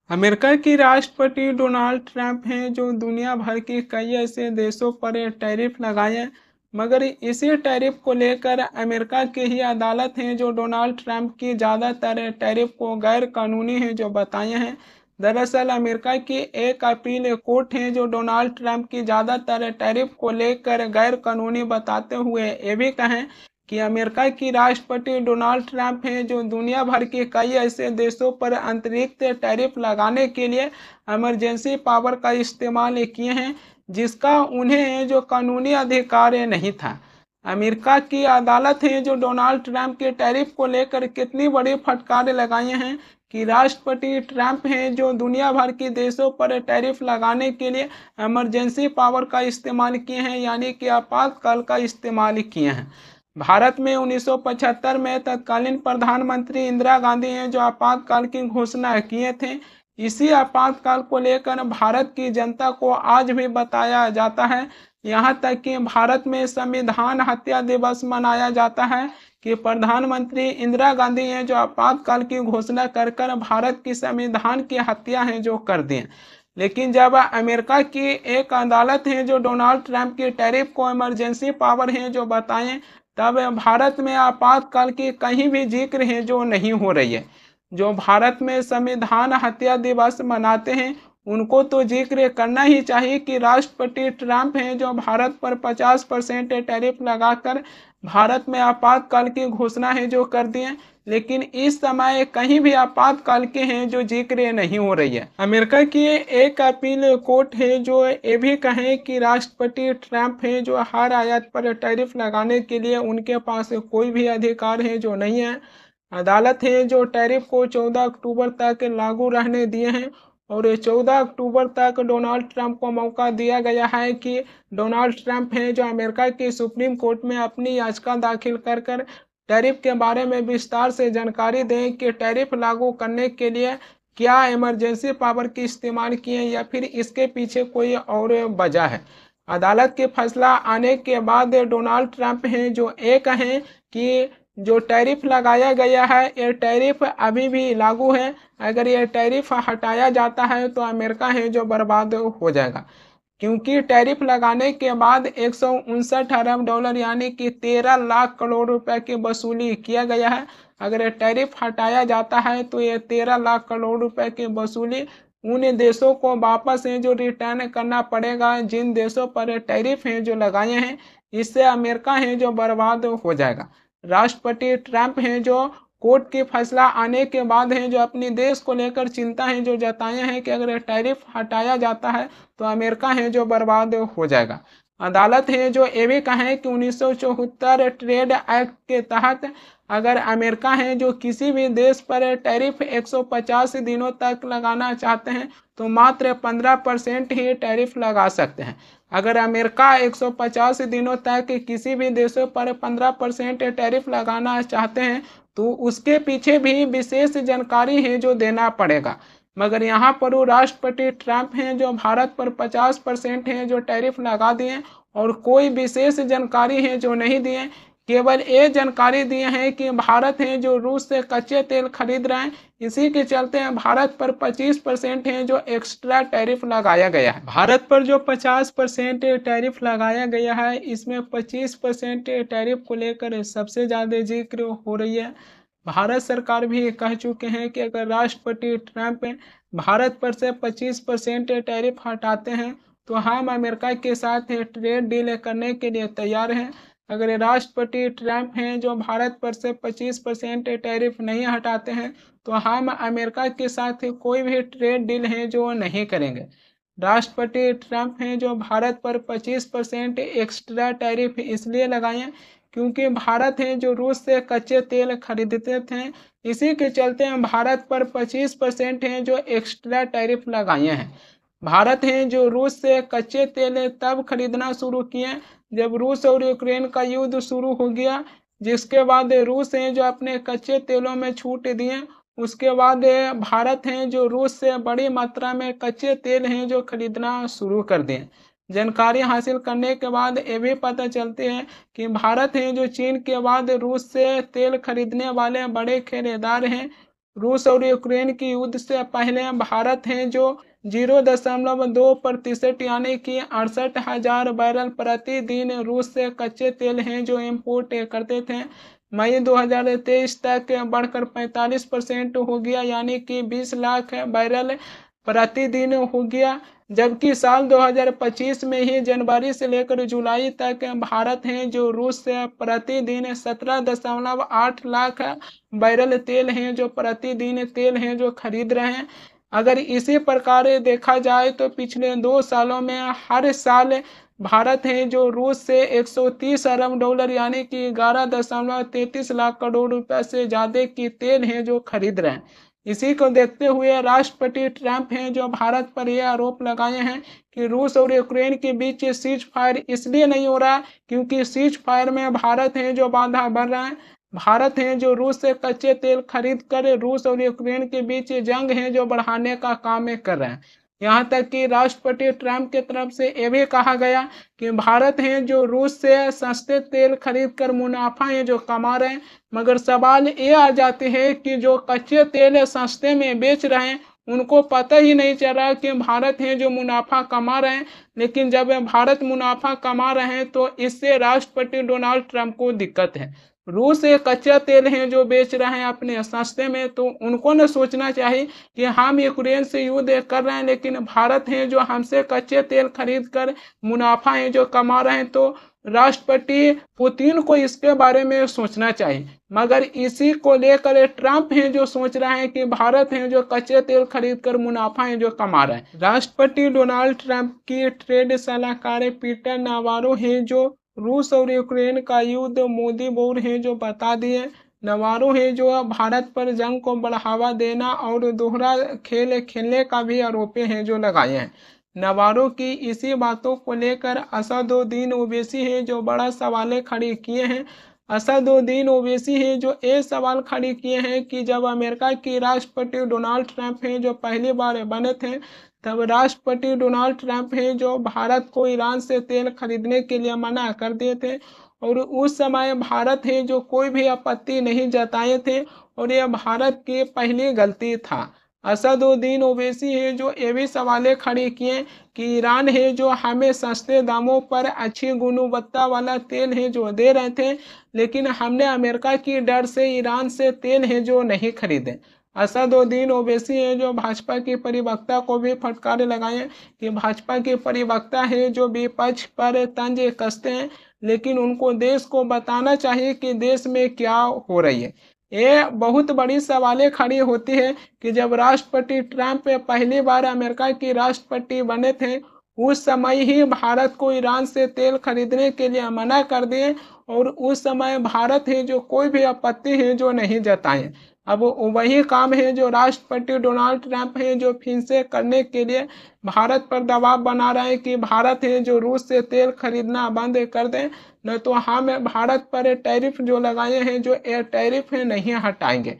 America की राष्ट्रपति Donald Trump हैं जो दुनिया भर के कई ऐसे देशों पर टैरिफ लगाए हैं। मगर इसी टैरिफ को लेकर अमेरिका की ही अदालत हैं जो डोनाल्ड ट्रंप की ज़्यादातर टैरिफ को गैर कानूनी है जो बताए हैं। दरअसल अमेरिका की एक अपील कोर्ट है जो डोनाल्ड ट्रंप की ज़्यादातर टैरिफ को लेकर गैर कानूनी बताते हुए ये भी कहें कि अमेरिका की राष्ट्रपति डोनाल्ड ट्रंप हैं जो दुनिया भर के कई ऐसे देशों पर अतिरिक्त टैरिफ लगाने के लिए इमरजेंसी पावर का इस्तेमाल किए हैं जिसका उन्हें जो कानूनी अधिकार नहीं था। अमेरिका की अदालत है जो डोनाल्ड ट्रंप के टैरिफ को लेकर कितनी बड़ी फटकार लगाए हैं कि राष्ट्रपति ट्रंप हैं जो दुनिया भर के देशों पर टैरिफ लगाने के लिए इमरजेंसी पावर का इस्तेमाल किए हैं, यानी कि आपातकाल का इस्तेमाल किए हैं। भारत में 1975 में तत्कालीन प्रधानमंत्री इंदिरा गांधी हैं जो आपातकाल की घोषणा किए थे। इसी आपातकाल को लेकर भारत की जनता को आज भी बताया जाता है। यहाँ तक कि भारत में संविधान हत्या दिवस मनाया जाता है कि प्रधानमंत्री इंदिरा गांधी हैं जो आपातकाल की घोषणा कर भारत की संविधान की हत्या है जो कर दी। लेकिन जब अमेरिका की एक अदालत है जो डोनाल्ड ट्रंप की टैरिफ को इमरजेंसी पावर है जो बताएं, तब भारत में आपातकाल की कहीं भी जिक्र है जो नहीं हो रही है। जो भारत में संविधान हत्या दिवस मनाते हैं उनको तो जिक्र करना ही चाहिए कि राष्ट्रपति ट्रंप हैं जो भारत पर 50% टैरिफ लगाकर भारत में आपातकाल की घोषणा है जो कर दिए। लेकिन इस समय कहीं भी आपातकाल के हैं जो जिक्र नहीं हो रही है। अमेरिका की एक अपील कोर्ट है जो ये भी कहें कि राष्ट्रपति ट्रंप है जो हर आयात पर टैरिफ लगाने के लिए उनके पास कोई भी अधिकार है जो नहीं है। अदालत है जो टैरिफ को 14 अक्टूबर तक लागू रहने दिए हैं और 14 अक्टूबर तक डोनाल्ड ट्रंप को मौका दिया गया है कि डोनाल्ड ट्रंप हैं जो अमेरिका की सुप्रीम कोर्ट में अपनी याचिका दाखिल कर टैरिफ के बारे में विस्तार से जानकारी दें कि टैरिफ लागू करने के लिए क्या इमरजेंसी पावर की इस्तेमाल किए या फिर इसके पीछे कोई और वजह है। अदालत के फैसला आने के बाद डोनाल्ड ट्रंप हैं जो ये कहें कि जो टैरिफ लगाया गया है ये टैरिफ अभी भी लागू है। अगर ये टैरिफ हटाया जाता है तो अमेरिका है जो बर्बाद हो जाएगा, क्योंकि टैरिफ लगाने के बाद 159 अरब डॉलर यानी कि 13 लाख करोड़ रुपए की वसूली किया गया है। अगर ये टैरिफ हटाया जाता है तो ये 13 लाख करोड़ रुपए की वसूली उन देशों को वापस है जो रिटर्न करना पड़ेगा जिन देशों पर टैरिफ है जो लगाए हैं। इससे अमेरिका है जो बर्बाद हो जाएगा। राष्ट्रपति ट्रंप हैं जो कोर्ट के फैसला आने के बाद हैं जो अपने देश को लेकर चिंता है जो जताए हैं कि अगर टैरिफ हटाया जाता है तो अमेरिका है जो बर्बाद हो जाएगा। अदालत है जो ये भी कहें कि 1974 ट्रेड एक्ट के तहत अगर अमेरिका है जो किसी भी देश पर टैरिफ 150 दिनों तक लगाना चाहते हैं तो मात्र 15% ही टैरिफ लगा सकते हैं। अगर अमेरिका 150 दिनों तक किसी भी देशों पर 15% टैरिफ लगाना चाहते हैं तो उसके पीछे भी विशेष जानकारी है जो देना पड़ेगा। मगर यहाँ पर वो राष्ट्रपति ट्रंप हैं जो भारत पर 50% है जो टैरिफ लगा दिए और कोई विशेष जानकारी है जो नहीं दिए। केवल ये जानकारी दिए हैं कि भारत है जो रूस से कच्चे तेल खरीद रहे हैं, इसी के चलते भारत पर 25% है जो एक्स्ट्रा टैरिफ लगाया गया है। भारत पर जो 50% टैरिफ लगाया गया है इसमें 25% टैरिफ को लेकर सबसे ज़्यादा जिक्र हो रही है। भारत सरकार भी कह चुके हैं कि अगर राष्ट्रपति ट्रंप भारत पर से 25% टैरिफ हटाते हैं तो हम अमेरिका के साथ ट्रेड डील करने के लिए तैयार हैं। अगर राष्ट्रपति ट्रंप हैं जो भारत पर से 25% टैरिफ नहीं हटाते हैं तो हम अमेरिका के साथ कोई भी ट्रेड डील है जो नहीं करेंगे। राष्ट्रपति ट्रंप हैं जो भारत पर 25% एक्स्ट्रा टैरिफ इसलिए लगाए क्योंकि भारत है जो रूस से कच्चे तेल खरीदते थे, इसी के चलते भारत पर 25% है जो एक्स्ट्रा टैरिफ लगाए हैं। भारत है जो रूस से कच्चे तेल तब खरीदना शुरू किए जब रूस और यूक्रेन का युद्ध शुरू हो गया, जिसके बाद रूस है जो अपने कच्चे तेलों में छूट दिए। उसके बाद भारत है जो रूस से बड़ी मात्रा में कच्चे तेल हैं जो खरीदना शुरू कर दिए। जानकारी हासिल करने के बाद ये भी पता चलते हैं कि भारत है जो चीन के बाद रूस से तेल खरीदने वाले बड़े खरीदार हैं। रूस और यूक्रेन की युद्ध से पहले भारत है जो 0.2% यानी कि 68,000 बैरल प्रतिदिन रूस से कच्चे तेल हैं जो इंपोर्ट करते थे। मई 2023 तक बढ़कर 45% हो गया, यानी कि 20 लाख बैरल प्रतिदिन हो गया। जबकि साल 2025 में ही जनवरी से लेकर जुलाई तक भारत है जो रूस से प्रतिदिन 17.8 लाख बैरल तेल हैं जो प्रतिदिन तेल हैं जो खरीद रहे हैं। अगर इसी प्रकार देखा जाए तो पिछले 2 सालों में हर साल भारत है जो रूस से 130 अरब डॉलर यानी कि 11.33 लाख करोड़ रुपए से ज्यादा की तेल है जो खरीद रहे हैं। इसी को देखते हुए राष्ट्रपति ट्रंप हैं जो भारत पर यह आरोप लगाए हैं कि रूस और यूक्रेन के बीच सीज फायर इसलिए नहीं हो रहा क्योंकि सीज फायर में भारत है जो बाधा बन रहा है। भारत है जो रूस से कच्चे तेल खरीद कर रूस और यूक्रेन के बीच जंग है जो बढ़ाने का काम कर रहे हैं। यहाँ तक कि राष्ट्रपति ट्रंप की तरफ से यह भी कहा गया कि भारत है जो रूस से सस्ते तेल खरीद कर मुनाफा है जो कमा रहे हैं। मगर सवाल ये आ जाते हैं कि जो कच्चे तेल सस्ते में बेच रहे हैं उनको पता ही नहीं चल रहा कि भारत है जो मुनाफा कमा रहे हैं। लेकिन जब भारत मुनाफा कमा रहे हैं तो इससे राष्ट्रपति डोनाल्ड ट्रंप को दिक्कत है। रूस से कच्चा तेल है जो बेच रहे हैं अपने सस्ते में, तो उनको न सोचना चाहिए कि हम यूक्रेन से युद्ध कर रहे हैं लेकिन भारत है जो हमसे कच्चे तेल खरीद कर मुनाफा है जो कमा रहे हैं। तो राष्ट्रपति पुतिन को इसके बारे में सोचना चाहिए। मगर इसी को लेकर ट्रंप है जो सोच रहे हैं कि भारत है जो कच्चे तेल खरीद कर मुनाफा है जो कमा रहे हैं। राष्ट्रपति डोनाल्ड ट्रंप की ट्रेड सलाहकार पीटर नावारो है जो रूस और यूक्रेन का युद्ध मोदी बोर है जो बता दिए। नवारो है जो भारत पर जंग को बढ़ावा देना और दोहरा खेल खेलने का भी आरोप है जो लगाए हैं। नवारो की इसी बातों को लेकर असदुद्दीन ओवैसी है जो बड़ा सवाल खड़ी किए हैं। असदुद्दीन ओवैसी है जो ये सवाल खड़ी किए हैं कि जब अमेरिका के राष्ट्रपति डोनाल्ड ट्रंप है जो पहली बार बने थे तब राष्ट्रपति डोनाल्ड ट्रंप है जो भारत को ईरान से तेल खरीदने के लिए मना कर दिए थे और उस समय भारत है जो कोई भी आपत्ति नहीं जताए थे और यह भारत की पहली गलती था। असदुद्दीन ओवैसी है जो ये भी सवाल खड़े किए कि ईरान है जो हमें सस्ते दामों पर अच्छी गुणवत्ता वाला तेल है जो दे रहे थे, लेकिन हमने अमेरिका की डर से ईरान से तेल है जो नहीं खरीदे। असदुद्दीन ओवैसी है जो भाजपा की प्रवक्ता को भी फटकार लगाए कि भाजपा के प्रवक्ता है जो विपक्ष पर तंज कसते हैं, लेकिन उनको देश को बताना चाहिए कि देश में क्या हो रही है। ये बहुत बड़ी सवालें खड़ी होती है कि जब राष्ट्रपति ट्रंप पहली बार अमेरिका के राष्ट्रपति बने थे उस समय ही भारत को ईरान से तेल खरीदने के लिए मना कर दिए और उस समय भारत है जो कोई भी आपत्ति है जो नहीं जताए। अब वही काम है जो राष्ट्रपति डोनाल्ड ट्रंप है जो फिर से करने के लिए भारत पर दबाव बना रहे हैं कि भारत है जो रूस से तेल खरीदना बंद कर दें, न तो हम भारत पर टैरिफ जो लगाए हैं जो एयर टैरिफ है नहीं हटाएंगे।